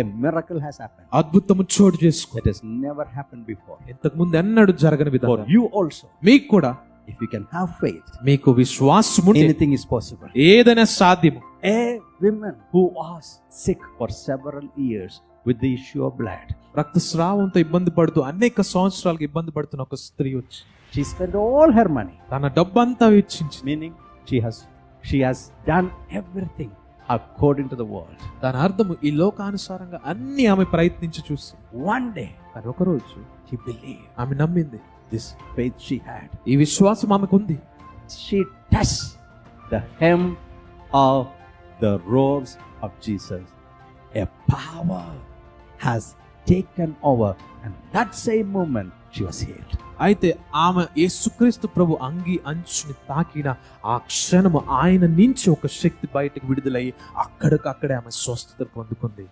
A miracle has happened. అద్భుతము చోటు చేసుకుంది. That has never happened before. ఇంతకు ముందు ఎన్నడూ జరగని For విధంగా you also, మీకు కూడా if you can have faith, మీకు విశ్వాసం ఉంటే anything is possible. ఏదైనా సాధ్యము. A woman who was sick for several years with the issue of blood. రక్తస్రావంతో ఇబ్బంది పడుతూ అనేక సంవత్సరాలకు ఇబ్బంది పడుతున్న ఒక స్త్రీ వచ్చి She spent all her money. తన డబ్బంతా వెచ్చించి, Meaning she has done everything according to the world. దాని అర్థము ఈ లోకానుసారంగా అన్ని ఆమె ప్రయత్నించి చూసి One day కానీ ఒకరోజు she believed. ఆమె నమ్మింది. This faith she had. ఈ విశ్వాసం ఆమెకుంది. She touched the hem of the robes of Jesus. A power has taken over, and that same moment she was healed. అయితే ఆమె యేసుక్రీస్తు ప్రభు అంగి అంచుని తాకిన ఆ క్షణము ఆయన నుంచి ఒక శక్తి బయటకు విడుదలయ్యి అక్కడికక్కడే ఆమె స్వస్థత పొందుకుంది.